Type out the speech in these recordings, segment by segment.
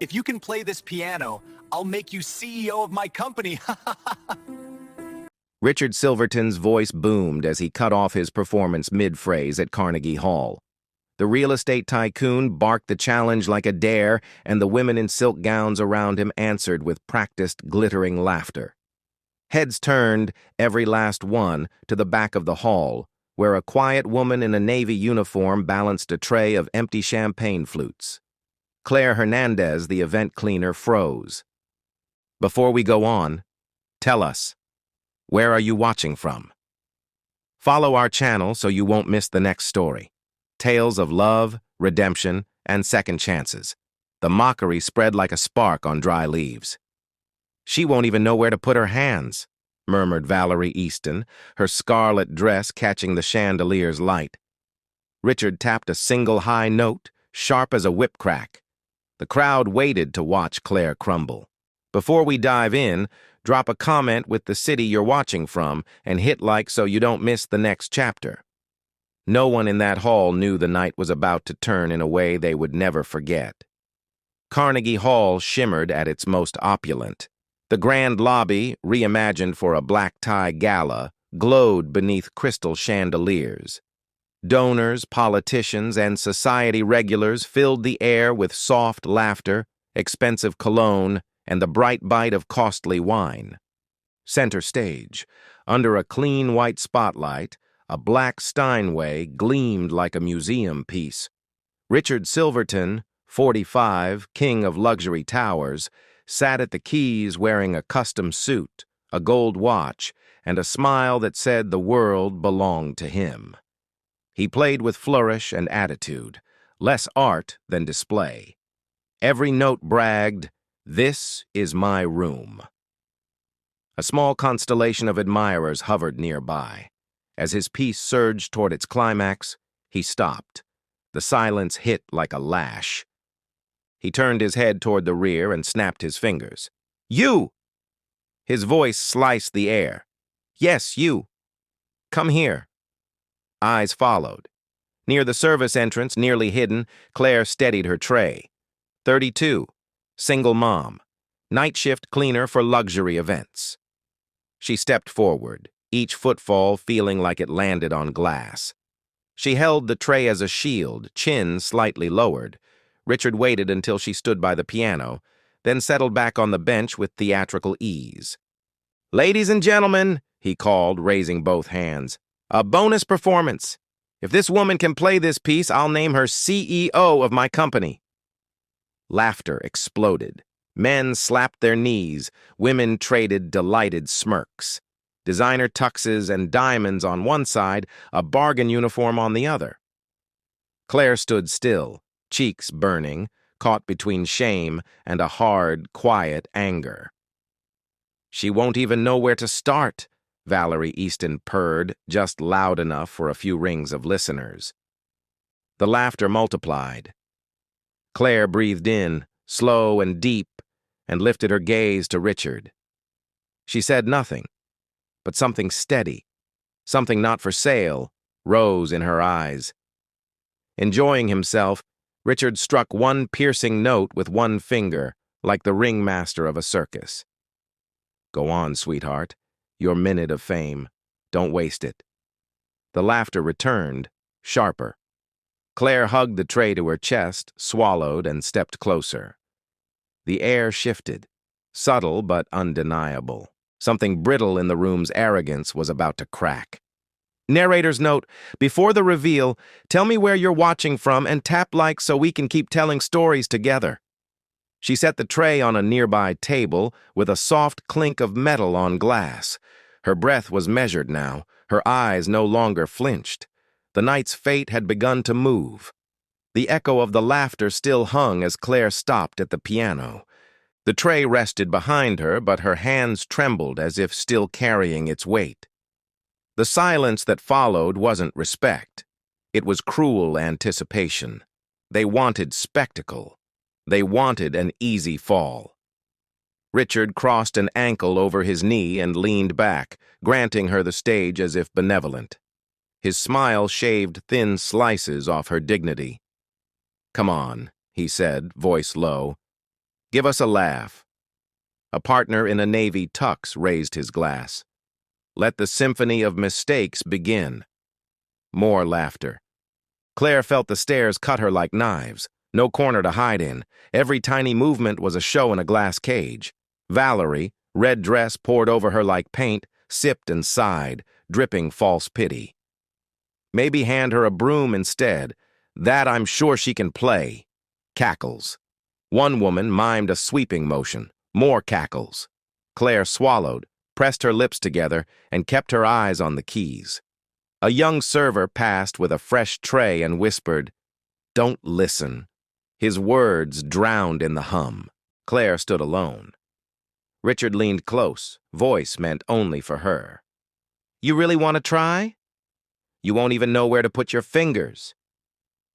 If you can play this piano, I'll make you CEO of my company. Richard Silverton's voice boomed as he cut off his performance mid-phrase at Carnegie Hall. The real estate tycoon barked the challenge like a dare, and the women in silk gowns around him answered with practiced, glittering laughter. Heads turned, every last one, to the back of the hall, where a quiet woman in a Navy uniform balanced a tray of empty champagne flutes. Claire Hernandez, the event cleaner, froze. Before we go on, tell us, where are you watching from? Follow our channel so you won't miss the next story. Tales of love, redemption, and second chances. The mockery spread like a spark on dry leaves. She won't even know where to put her hands, murmured Valerie Easton, her scarlet dress catching the chandelier's light. Richard tapped a single high note, sharp as a whip crack. The crowd waited to watch Claire crumble. Before we dive in, drop a comment with the city you're watching from and hit like so you don't miss the next chapter. No one in that hall knew the night was about to turn in a way they would never forget. Carnegie Hall shimmered at its most opulent. The grand lobby, reimagined for a black-tie gala, glowed beneath crystal chandeliers. Donors, politicians, and society regulars filled the air with soft laughter, expensive cologne, and the bright bite of costly wine. Center stage, under a clean white spotlight, a black Steinway gleamed like a museum piece. Richard Silverton, 45, king of luxury towers, sat at the keys wearing a custom suit, a gold watch, and a smile that said the world belonged to him. He played with flourish and attitude, less art than display. Every note bragged, "This is my room." A small constellation of admirers hovered nearby. As his piece surged toward its climax, he stopped. The silence hit like a lash. He turned his head toward the rear and snapped his fingers. "You!" His voice sliced the air. "Yes, you. Come here." Eyes followed. Near the service entrance, nearly hidden, Claire steadied her tray. 32. Single mom. Night shift cleaner for luxury events. She stepped forward, each footfall feeling like it landed on glass. She held the tray as a shield, chin slightly lowered. Richard waited until she stood by the piano, then settled back on the bench with theatrical ease. "Ladies and gentlemen," he called, raising both hands, "a bonus performance. If this woman can play this piece, I'll name her CEO of my company." Laughter exploded. Men slapped their knees. Women traded delighted smirks. Designer tuxes and diamonds on one side, a bargain uniform on the other. Claire stood still, cheeks burning, caught between shame and a hard, quiet anger. "She won't even know where to start," Valerie Easton purred, just loud enough for a few rings of listeners. The laughter multiplied. Claire breathed in, slow and deep, and lifted her gaze to Richard. She said nothing, but something steady, something not for sale, rose in her eyes. Enjoying himself, Richard struck one piercing note with one finger, like the ringmaster of a circus. "Go on, sweetheart. Your minute of fame. Don't waste it." The laughter returned, sharper. Claire hugged the tray to her chest, swallowed, and stepped closer. The air shifted, subtle but undeniable. Something brittle in the room's arrogance was about to crack. Narrator's note, before the reveal, tell me where you're watching from and tap like so we can keep telling stories together. She set the tray on a nearby table with a soft clink of metal on glass. Her breath was measured now, her eyes no longer flinched. The night's fate had begun to move. The echo of the laughter still hung as Claire stopped at the piano. The tray rested behind her, but her hands trembled as if still carrying its weight. The silence that followed wasn't respect. It was cruel anticipation. They wanted spectacle. They wanted an easy fall. Richard crossed an ankle over his knee and leaned back, granting her the stage as if benevolent. His smile shaved thin slices off her dignity. "Come on," he said, voice low. Give us a laugh. A partner in a Navy tux raised his glass. Let the symphony of mistakes begin. More laughter. Claire felt the stares cut her like knives. No corner to hide in. Every tiny movement was a show in a glass cage. Valerie, red dress poured over her like paint, sipped and sighed, dripping false pity. Maybe hand her a broom instead. That I'm sure she can play. Cackles. One woman mimed a sweeping motion. More cackles. Claire swallowed, pressed her lips together, and kept her eyes on the keys. A young server passed with a fresh tray and whispered, "Don't listen." His words drowned in the hum. Claire stood alone. Richard leaned close, voice meant only for her. "You really want to try? You won't even know where to put your fingers."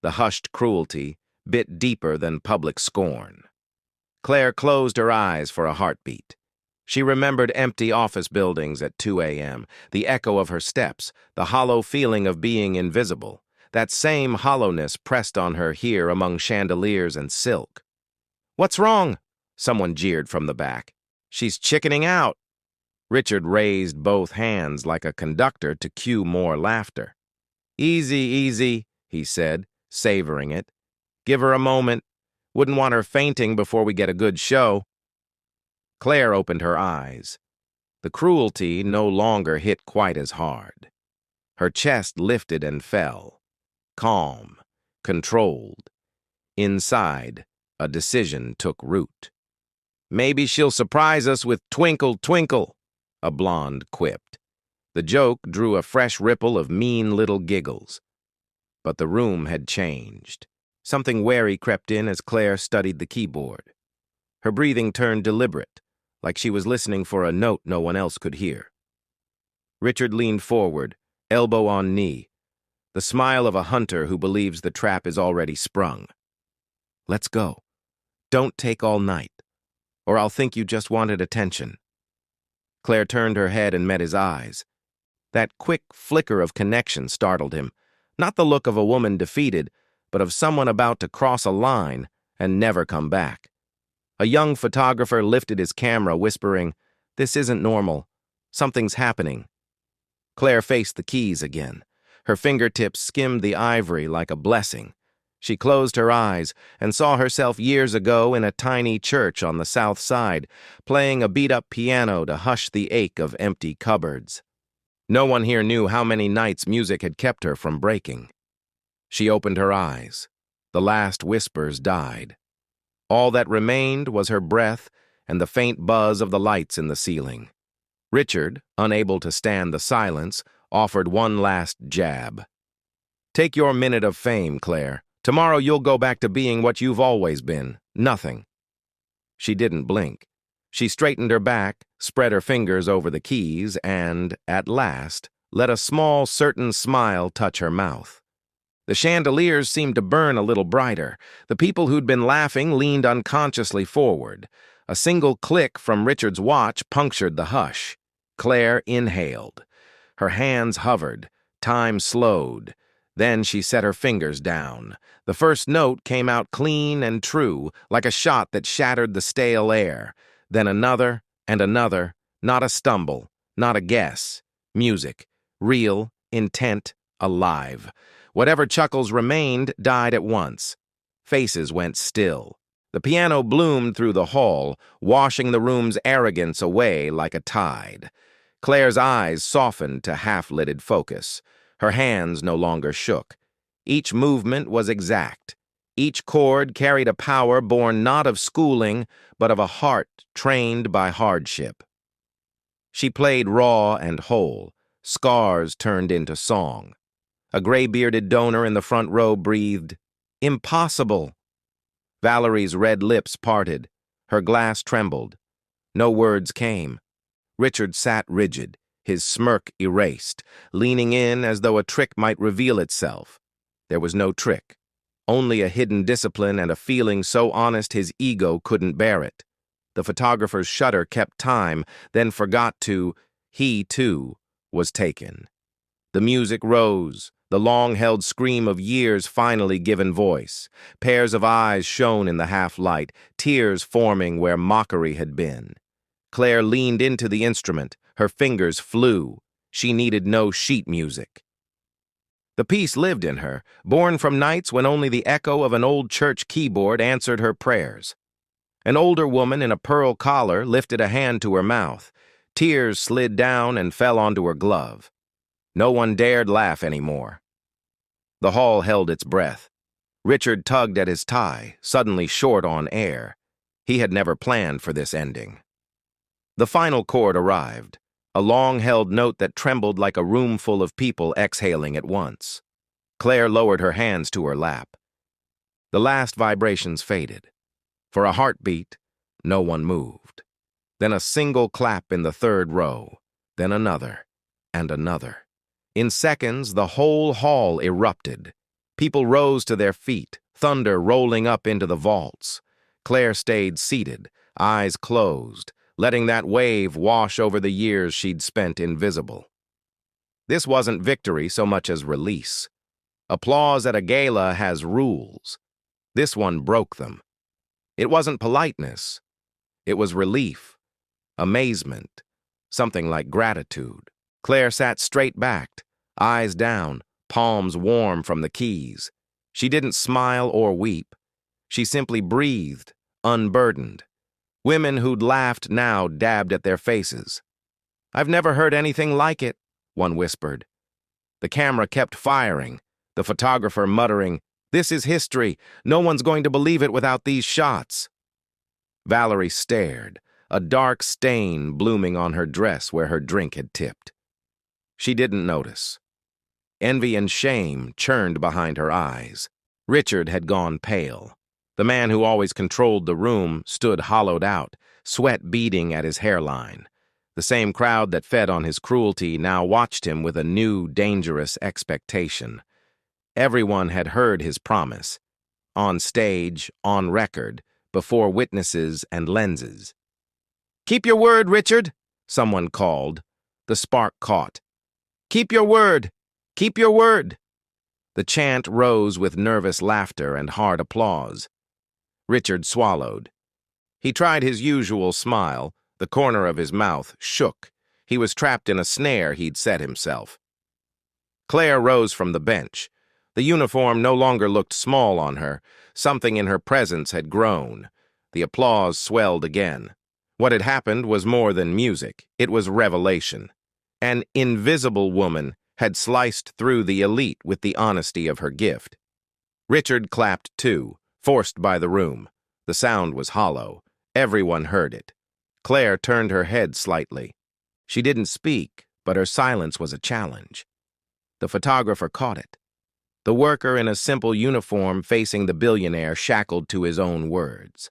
The hushed cruelty bit deeper than public scorn. Claire closed her eyes for a heartbeat. She remembered empty office buildings at 2 a.m., the echo of her steps, the hollow feeling of being invisible. That same hollowness pressed on her here among chandeliers and silk. "What's wrong?" Someone jeered from the back. "She's chickening out." Richard raised both hands like a conductor to cue more laughter. "Easy, easy," he said, savoring it. "Give her a moment. Wouldn't want her fainting before we get a good show." Claire opened her eyes. The cruelty no longer hit quite as hard. Her chest lifted and fell. Calm, controlled. Inside, a decision took root. "Maybe she'll surprise us with Twinkle, Twinkle," a blonde quipped. The joke drew a fresh ripple of mean little giggles. But the room had changed. Something wary crept in as Claire studied the keyboard. Her breathing turned deliberate, like she was listening for a note no one else could hear. Richard leaned forward, elbow on knee, the smile of a hunter who believes the trap is already sprung. "Let's go. Don't take all night, or I'll think you just wanted attention." Claire turned her head and met his eyes. That quick flicker of connection startled him, not the look of a woman defeated, but of someone about to cross a line and never come back. A young photographer lifted his camera, whispering, "This isn't normal. Something's happening." Claire faced the keys again. Her fingertips skimmed the ivory like a blessing. She closed her eyes and saw herself years ago in a tiny church on the south side, playing a beat-up piano to hush the ache of empty cupboards. No one here knew how many nights music had kept her from breaking. She opened her eyes. The last whispers died. All that remained was her breath and the faint buzz of the lights in the ceiling. Richard, unable to stand the silence, offered one last jab. "Take your minute of fame, Claire. Tomorrow you'll go back to being what you've always been, nothing." She didn't blink. She straightened her back, spread her fingers over the keys, and, at last, let a small, certain smile touch her mouth. The chandeliers seemed to burn a little brighter. The people who'd been laughing leaned unconsciously forward. A single click from Richard's watch punctured the hush. Claire inhaled. Her hands hovered. Time slowed. Then she set her fingers down. The first note came out clean and true, like a shot that shattered the stale air. Then another and another, not a stumble, not a guess. Music, real, intent, alive. Whatever chuckles remained died at once. Faces went still. The piano bloomed through the hall, washing the room's arrogance away like a tide. Claire's eyes softened to half-lidded focus. Her hands no longer shook. Each movement was exact. Each chord carried a power born not of schooling, but of a heart trained by hardship. She played raw and whole. Scars turned into song. A gray-bearded donor in the front row breathed, "Impossible." Valerie's red lips parted. Her glass trembled. No words came. Richard sat rigid, his smirk erased, leaning in as though a trick might reveal itself. There was no trick, only a hidden discipline and a feeling so honest his ego couldn't bear it. The photographer's shutter kept time, then forgot to, he, too, was taken. The music rose, the long-held scream of years finally given voice. Pairs of eyes shone in the half-light, tears forming where mockery had been. Claire leaned into the instrument. Her fingers flew. She needed no sheet music. The piece lived in her, born from nights when only the echo of an old church keyboard answered her prayers. An older woman in a pearl collar lifted a hand to her mouth. Tears slid down and fell onto her glove. No one dared laugh anymore. The hall held its breath. Richard tugged at his tie, suddenly short on air. He had never planned for this ending. The final chord arrived, a long-held note that trembled like a room full of people exhaling at once. Claire lowered her hands to her lap. The last vibrations faded. For a heartbeat, no one moved. Then a single clap in the third row, then another, and another. In seconds, the whole hall erupted. People rose to their feet, thunder rolling up into the vaults. Claire stayed seated, eyes closed, letting that wave wash over the years she'd spent invisible. This wasn't victory so much as release. Applause at a gala has rules. This one broke them. It wasn't politeness. It was relief, amazement, something like gratitude. Claire sat straight-backed, eyes down, palms warm from the keys. She didn't smile or weep. She simply breathed, unburdened. Women who'd laughed now dabbed at their faces. "I've never heard anything like it," one whispered. The camera kept firing, the photographer muttering, "This is history. No one's going to believe it without these shots." Valerie stared, a dark stain blooming on her dress where her drink had tipped. She didn't notice. Envy and shame churned behind her eyes. Richard had gone pale. The man who always controlled the room stood hollowed out, sweat beading at his hairline. The same crowd that fed on his cruelty now watched him with a new, dangerous expectation. Everyone had heard his promise. On stage, on record, before witnesses and lenses. "Keep your word, Richard," someone called. The spark caught. "Keep your word! Keep your word!" The chant rose with nervous laughter and hard applause. Richard swallowed. He tried his usual smile. The corner of his mouth shook. He was trapped in a snare he'd set himself. Claire rose from the bench. The uniform no longer looked small on her. Something in her presence had grown. The applause swelled again. What had happened was more than music. It was revelation. An invisible woman had sliced through the elite with the honesty of her gift. Richard clapped too, forced by the room. The sound was hollow. Everyone heard it. Claire turned her head slightly. She didn't speak, but her silence was a challenge. The photographer caught it. The worker in a simple uniform facing the billionaire shackled to his own words.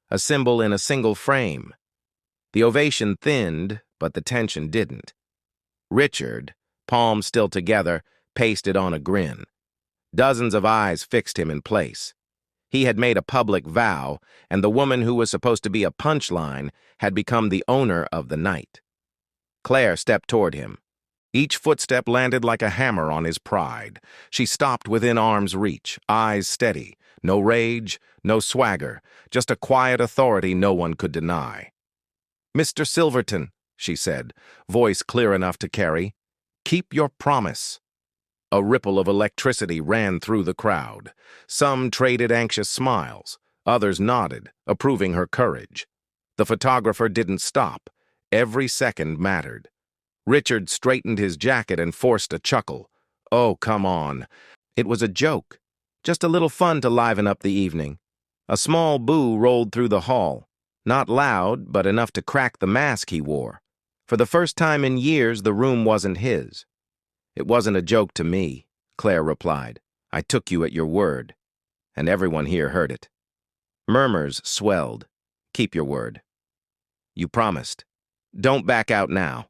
A symbol in a single frame. The ovation thinned, but the tension didn't. Richard, palms still together, pasted on a grin. Dozens of eyes fixed him in place. He had made a public vow, and the woman who was supposed to be a punchline had become the owner of the night. Claire stepped toward him. Each footstep landed like a hammer on his pride. She stopped within arm's reach, eyes steady. No rage, no swagger, just a quiet authority no one could deny. "Mr. Silverton," she said, voice clear enough to carry, "keep your promise." A ripple of electricity ran through the crowd. Some traded anxious smiles. Others nodded, approving her courage. The photographer didn't stop. Every second mattered. Richard straightened his jacket and forced a chuckle. Oh, come on. It was a joke. Just a little fun to liven up the evening. A small boo rolled through the hall. Not loud, but enough to crack the mask he wore. For the first time in years, the room wasn't his. "It wasn't a joke to me," Claire replied. "I took you at your word." And everyone here heard it. Murmurs swelled. "Keep your word." "You promised. Don't back out now."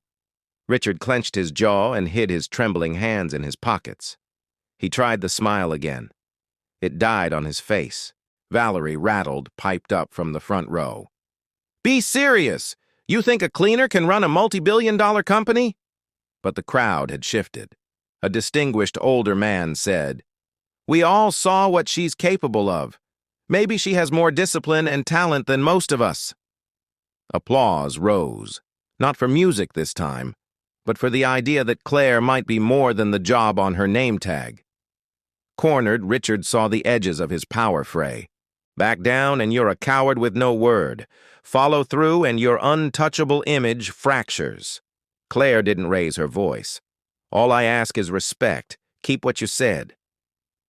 Richard clenched his jaw and hid his trembling hands in his pockets. He tried the smile again. It died on his face. Valerie, rattled, piped up from the front row. "Be serious! You think a cleaner can run a multi-billion-dollar company?" But the crowd had shifted. A distinguished older man said. "We all saw what she's capable of. Maybe she has more discipline and talent than most of us." Applause rose, not for music this time, but for the idea that Claire might be more than the job on her name tag. Cornered, Richard saw the edges of his power fray. Back down and you're a coward with no word. Follow through and your untouchable image fractures. Claire didn't raise her voice. "All I ask is respect. Keep what you said."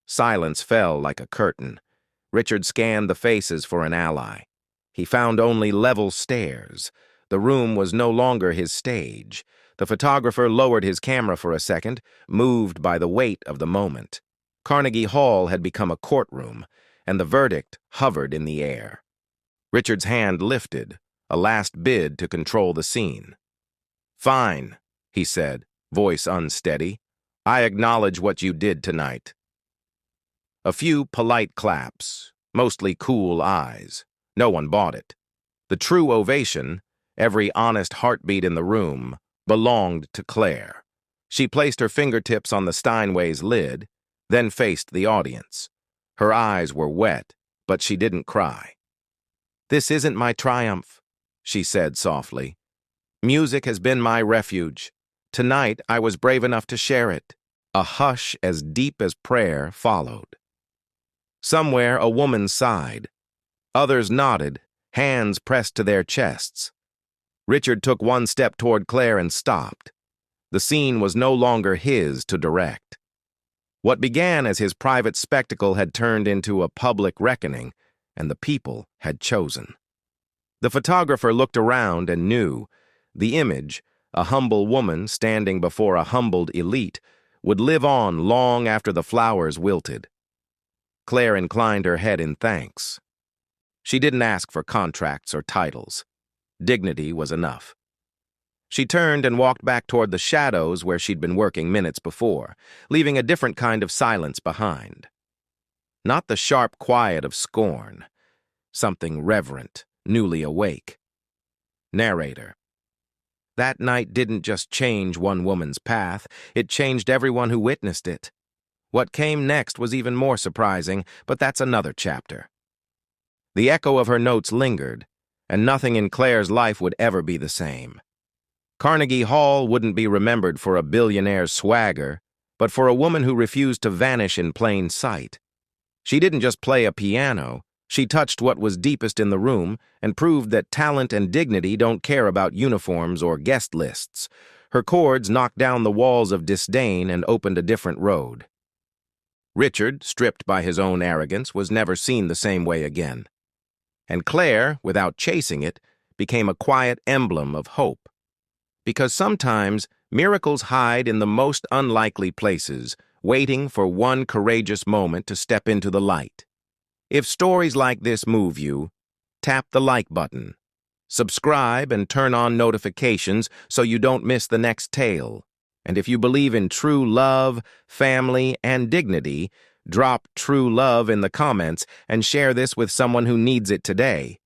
Silence fell like a curtain. Richard scanned the faces for an ally. He found only level stares. The room was no longer his stage. The photographer lowered his camera for a second, moved by the weight of the moment. Carnegie Hall had become a courtroom, and the verdict hovered in the air. Richard's hand lifted, a last bid to control the scene. "Fine," he said, voice unsteady. "I acknowledge what you did tonight." A few polite claps, mostly cool eyes. No one bought it. The true ovation, every honest heartbeat in the room, belonged to Claire. She placed her fingertips on the Steinway's lid, then faced the audience. Her eyes were wet, but she didn't cry. "This isn't my triumph," she said softly. "Music has been my refuge. Tonight I was brave enough to share it." A hush as deep as prayer followed. Somewhere a woman sighed. Others nodded, hands pressed to their chests. Richard took one step toward Claire and stopped. The scene was no longer his to direct. What began as his private spectacle had turned into a public reckoning, and the people had chosen. The photographer looked around and knew the image, a humble woman standing before a humbled elite, would live on long after the flowers wilted. Claire inclined her head in thanks. She didn't ask for contracts or titles. Dignity was enough. She turned and walked back toward the shadows where she'd been working minutes before, leaving a different kind of silence behind. Not the sharp quiet of scorn. Something reverent, newly awake. Narrator. That night didn't just change one woman's path, it changed everyone who witnessed it. What came next was even more surprising, but that's another chapter. The echo of her notes lingered, and nothing in Claire's life would ever be the same. Carnegie Hall wouldn't be remembered for a billionaire's swagger, but for a woman who refused to vanish in plain sight. She didn't just play a piano, she touched what was deepest in the room and proved that talent and dignity don't care about uniforms or guest lists. Her chords knocked down the walls of disdain and opened a different road. Richard, stripped by his own arrogance, was never seen the same way again. And Claire, without chasing it, became a quiet emblem of hope. Because sometimes miracles hide in the most unlikely places, waiting for one courageous moment to step into the light. If stories like this move you, tap the like button. Subscribe and turn on notifications so you don't miss the next tale. And if you believe in true love, family, and dignity, drop true love in the comments and share this with someone who needs it today.